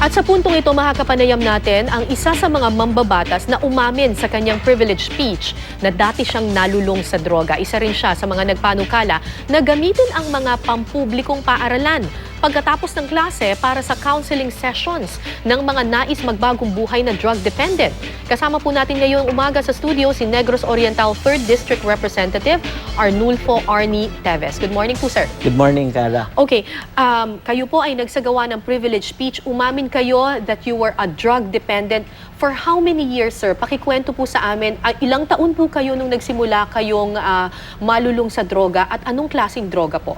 At sa puntong ito, makakapanayam natin ang isa sa mga mambabatas na umamin sa kanyang privilege speech na dati siyang nalulong sa droga. Isa rin siya sa mga nagpanukala na gamitin ang mga pampublikong paaralan pagkatapos ng klase para sa counseling sessions ng mga nais magbagong buhay na drug dependent. Kasama po natin ngayong umaga sa studio si Negros Oriental 3rd District Representative Arnulfo Arnie Teves. Good morning po, sir. Good morning, Cara. Okay, kayo po ay nagsagawa ng privilege speech. Umamin kayo that you were a drug dependent for how many years, sir? Pakikwento po sa amin, ilang taon po kayo nung nagsimula kayong malulong sa droga at anong klaseng droga po?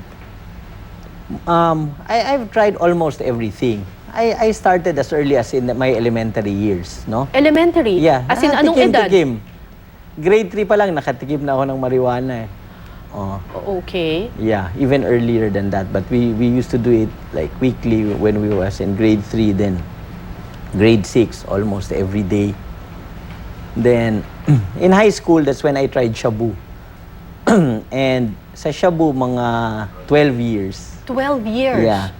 I've tried almost everything. I started as early as in my elementary years, no? Elementary? Yeah. As in anong edad? Tikim. Grade 3 pa lang, nakatikim na ako ng marijuana eh. Oh. Okay. Yeah, even earlier than that. But we used to do it like weekly when we was in grade 3 then. Grade 6, almost every day. Then, in high school, that's when I tried shabu. And sa shabu, mga 12 years. 12 years? Yeah.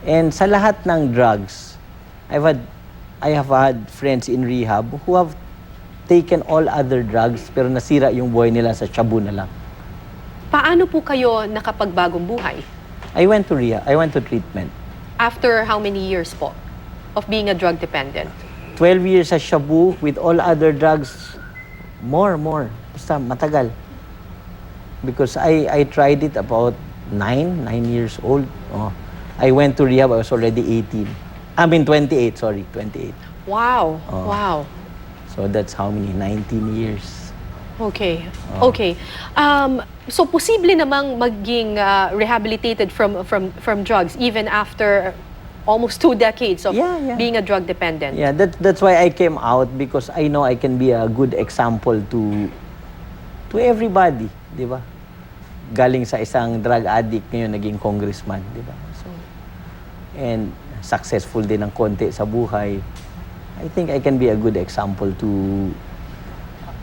And sa lahat ng drugs, I have had friends in rehab who have taken all other drugs pero nasira yung buhay nila sa shabu na lang. Paano po kayo nakapagbagong buhay? I went to rehab. I went to treatment. After how many years po of being a drug dependent? 12 years sa shabu with all other drugs. More. Basta matagal. Because I tried it about 9 years old. Oh. I went to rehab, I was already 18. I mean 28, sorry, 28. Wow, Oh. wow. So that's how many? 19 years. Okay, okay. So posible namang maging rehabilitated from drugs even after almost 2 decades of Yeah. being a drug dependent. Yeah, that's why I came out because I know I can be a good example to everybody, di ba? Galing sa isang drug addict ngayon naging congressman, di ba? So, and successful din ng konti sa buhay. I think I can be a good example to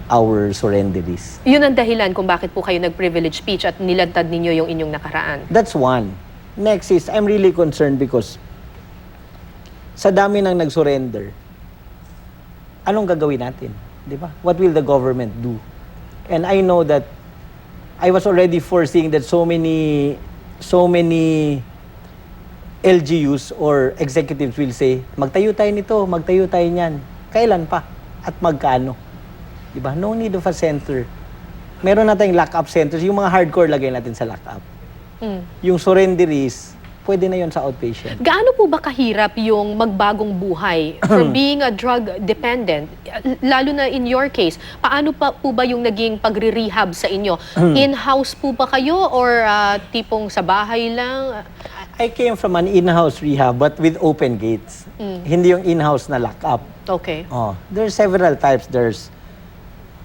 our surrenderies. Yun ang dahilan kung bakit po kayo nag-privilege speech at nilantad ninyo yung inyong nakaraan. That's one. Next is, I'm really concerned because sa dami ng nag-surrender, anong gagawin natin? Di ba? What will the government do? And I know that I was already foreseeing that so many LGUs or executives will say, magtayo tayo nito, magtayo tayo niyan. Kailan pa? At magkano? Diba? No need of a center. Meron na tayong lock-up centers. Yung mga hardcore, lagay natin sa lock-up. Yung surrenderies, pwede na yon sa outpatient. Gaano po ba kahirap yung magbagong buhay from being a drug dependent? Lalo na in your case, paano pa po ba yung naging pagre-rehab sa inyo? In-house po ba kayo or tipong sa bahay lang? I came from an in-house rehab but with open gates. Hindi yung in-house na lock-up. Okay. Oh, there's several types. There's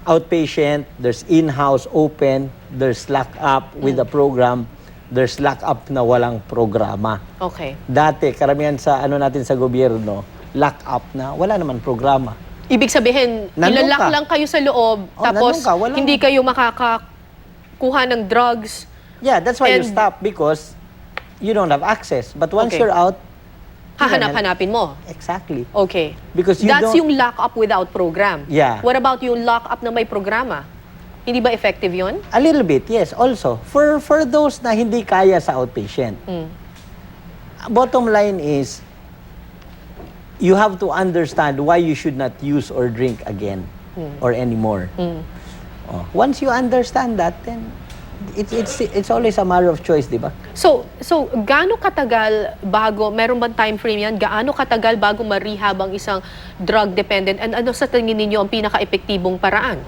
outpatient, there's in-house open, there's lock-up with a program, there's lock-up na walang programa. Okay. Dati, karamihan sa ano natin sa gobyerno, lock-up na wala naman programa. Ibig sabihin, Nandun ilalak ka. lang kayo sa loob, tapos nandun ka, walang- hindi kayo makakakuha ng drugs. Yeah, that's why you And- stop because you don't have access. But once Okay. you're out, Hahanap-hanapin mo. exactly. Okay. Because you That's don't- yung lock-up without program. Yeah. What about yung lock-up na may programa? Hindi ba effective yun? A little bit, yes. Also, for those na hindi kaya sa outpatient, bottom line is, you have to understand why you should not use or drink again or anymore. Oh, once you understand that, then it's always a matter of choice, di ba? So gaano katagal bago, meron bang time frame yan? Gaano katagal bago ma-rehab ang isang drug dependent? And ano sa tingin ninyo ang pinaka-epektibong paraan?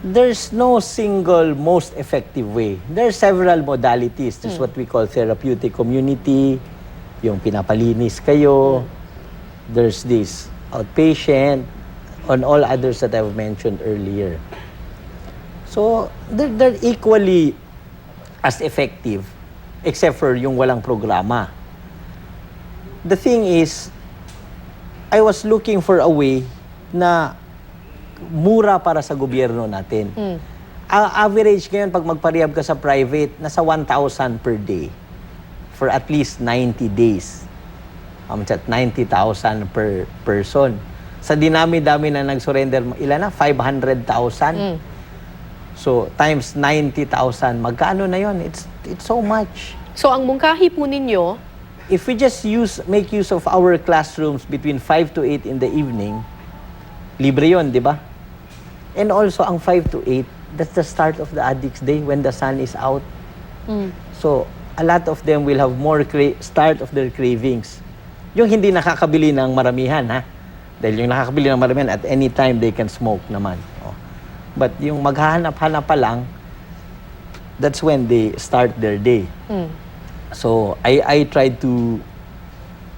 There's no single most effective way. There are several modalities. This is what we call therapeutic community, yung pinapalinis kayo. There's this outpatient, on all others that I've mentioned earlier. So, they're equally as effective, except for yung walang programa. The thing is, I was looking for a way na mura para sa gobyerno natin. Average ngayon, pag magparehab ka sa private, nasa 1,000 per day for at least 90 days. at 90,000 per person. Sa dinami-dami na nag-surrender, ilan na? 500,000. So, times 90,000, magkano na yon? It's so much. So ang mungkahi po ninyo, If we just make use of our classrooms between 5 to 8 in the evening, libre yon, di ba? And also, ang 5 to 8, that's the start of the addict's day when the sun is out. So, a lot of them will have more start of their cravings. Yung hindi nakakabili ng maramihan, ha? Dahil yung nakakabili ng maramihan, at any time they can smoke naman. Oh. But yung maghahanap-hanap pa lang, that's when they start their day. So, I try to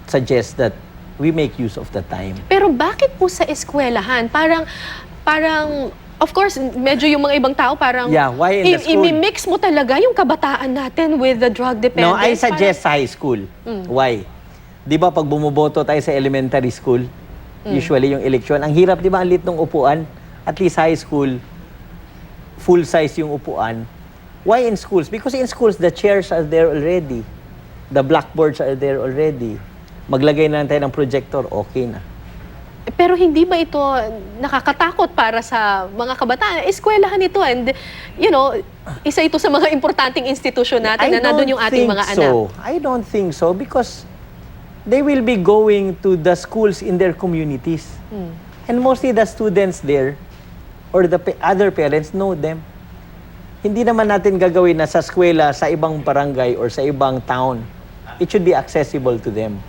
suggest that we make use of the time. pero bakit po sa eskwelahan? Parang, of course, medyo yung mga ibang tao parang Yeah, why in the school? imimix mo talaga yung kabataan natin with the drug dependence. No, I suggest sa high school. Why? Di ba pag bumuboto tayo sa elementary school, usually yung election, ang hirap, di ba, ang lit ng upuan? At least high school, full size yung upuan. Why in schools? Because in schools, the chairs are there already. The blackboards are there already. Maglagay na lang tayo ng projector, okay na. Pero hindi ba ito nakakatakot para sa mga kabataan? Eskwelahan ito and, you know, isa ito sa mga importanteng institusyon natin na nandun yung ating mga anak. I don't think so because they will be going to the schools in their communities. And mostly the students there or the other parents know them. Hindi naman natin gagawin na sa eskwela, sa ibang barangay or sa ibang town. It should be accessible to them.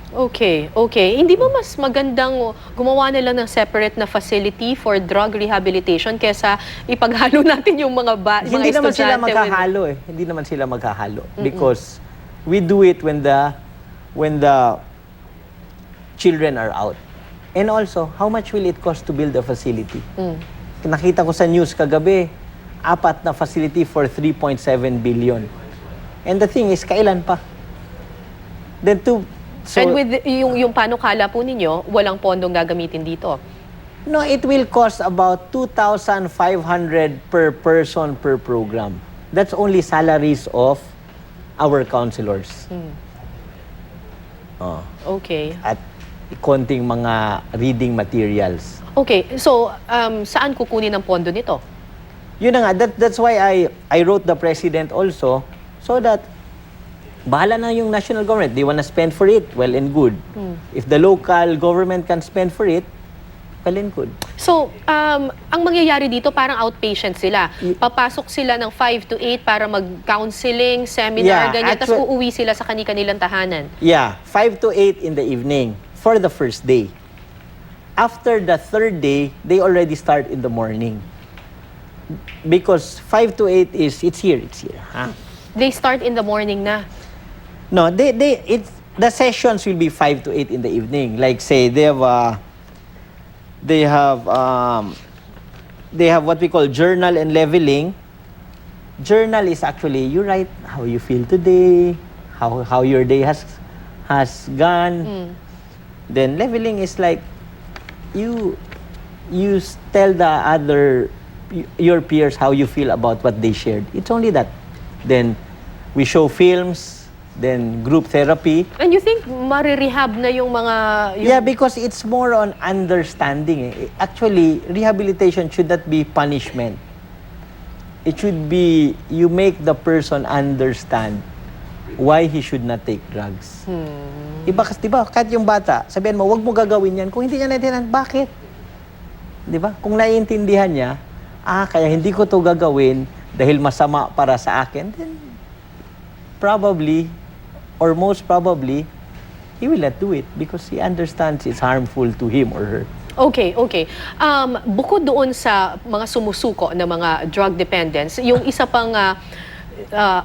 Okay. Hindi ba mas magandang gumawa na lang ng separate na facility for drug rehabilitation kesa ipaghalo natin yung mga Hindi naman sila estudyante with- magkahalo eh. Hindi naman sila magkahalo. Because we do it when the children are out. And also, how much will it cost to build a facility? Nakita ko sa news kagabi, 4 na facility for 3.7 billion. And the thing is, kailan pa? Then and with yung panukala po ninyo, walang pondong gagamitin dito. No, it will cost about 2,500 per person per program. That's only salaries of our counselors. Okay. At konting mga reading materials. Okay, so saan kukunin ang pondo nito? Yun na nga, that's why I wrote the president also so that bahala na yung national government. They wanna spend for it, well and good. If the local government can spend for it, well and good. So, ang mangyayari dito parang outpatient sila. Papasok sila ng 5 to 8 para mag-counseling, seminar, Yeah, ganyan. Tapos actually- uuwi sila sa kanilang tahanan. Yeah, 5 to 8 in the evening for the first day. After the third day, they already start in the morning. Because 5 to 8 is, it's here. Huh? They start in the morning na. No, the sessions will be 5 to 8 in the evening. Like say, they have what we call journal and leveling. Journal is actually, you write how you feel today, how your day has gone. Then leveling is like, you tell your peers how you feel about what they shared. It's only that. Then we show films, then group therapy. And you think marirehab na yung mga... Yeah, because it's more on understanding. Actually, rehabilitation should not be punishment. It should be, you make the person understand why he should not take drugs. Iba kasi, diba, kahit yung bata, sabihan mo, wag mo gagawin yan. Kung hindi niya naintindihan, bakit? Diba? Kung naiintindihan niya, kaya hindi ko to gagawin dahil masama para sa akin, then probably, or most probably, he will not do it because he understands it's harmful to him or her. Okay. Bukod doon sa mga sumusuko na mga drug dependents, yung isa pang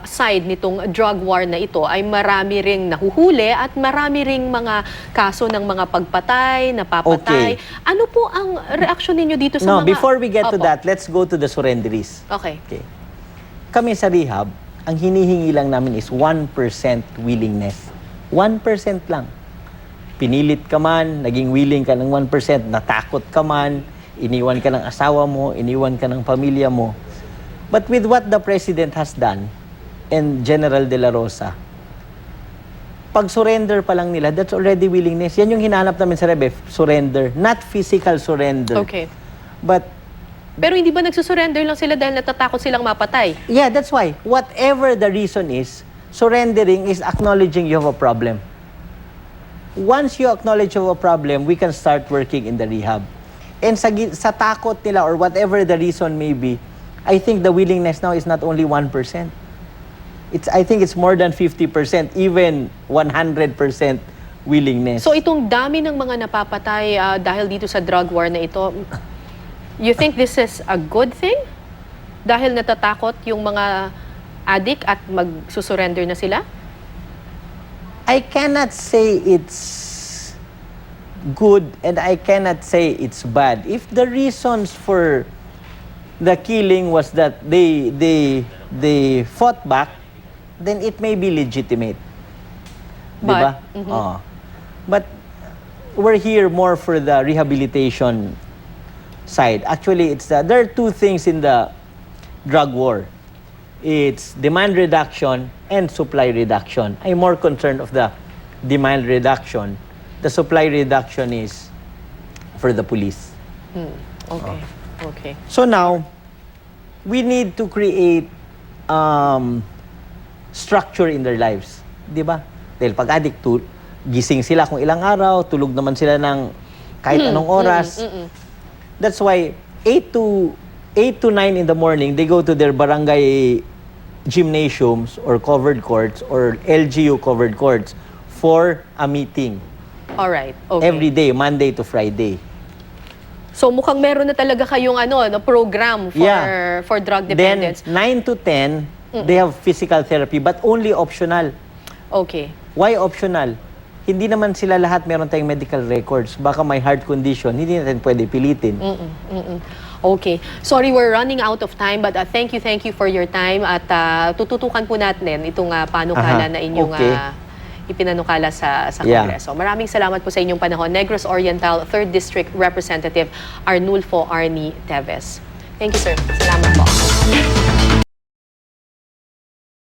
side nitong drug war na ito ay marami ring nahuhuli at marami ring mga kaso ng mga pagpatay, napapatay. Okay. Ano po ang reaksyon ninyo dito sa No, mga... before we get to Opo. that, let's go to the surrenderies. Okay. Okay. Kami sa rehab, ang hinihingi lang namin is 1% willingness. 1% lang. Pinilit ka man, naging willing ka ng 1%, natakot ka man, iniwan ka ng asawa mo, iniwan ka ng pamilya mo. But with what the President has done, and General De La Rosa, pag-surrender pa lang nila, that's already willingness. Yan yung hinahanap namin sa Rebe, surrender. Not physical surrender. Okay. But, Pero hindi ba nagsusurrender lang sila dahil natatakot silang mapatay? yeah, that's why. Whatever the reason is, surrendering is acknowledging you have a problem. Once you acknowledge you have a problem, we can start working in the rehab. And sa takot nila or whatever the reason may be, I think the willingness now is not only 1%. I think it's more than 50%, even 100% willingness. So itong dami ng mga napapatay dahil dito sa drug war na ito, you think this is a good thing? Dahil natatakot yung mga addict at magsusurrender na sila? I cannot say it's good and I cannot say it's bad. If the reasons for the killing was that they fought back, then it may be legitimate. But, Diba? But we're here more for the rehabilitation side. Actually, there are two things in the drug war. It's demand reduction and supply reduction. I'm more concerned of the demand reduction. The supply reduction is for the police. Okay. Okay. So now, we need to create structure in their lives. Di ba? Dahil pag addict, gising sila kung ilang araw, tulog naman sila ng kahit anong oras. That's why 8 to 9 in the morning, they go to their barangay gymnasiums or covered courts or LGU covered courts for a meeting. All right. Okay. Every day, Monday to Friday. So mukhang meron na talaga kayong na program for Yeah. for drug dependence. Then, 9 to 10, they have physical therapy but only optional. Okay. Why optional? Hindi naman sila lahat meron tayong medical records. Baka may heart condition, hindi natin pwede pilitin. Okay. Sorry, we're running out of time, but thank you for your time at tututukan po natin itong panukala na inyong okay. ipinanukala sa Yeah. Kongreso. Maraming salamat po sa inyong panahon. Negros Oriental 3rd District Representative Arnulfo Arnie Teves. Thank you, sir. Salamat po.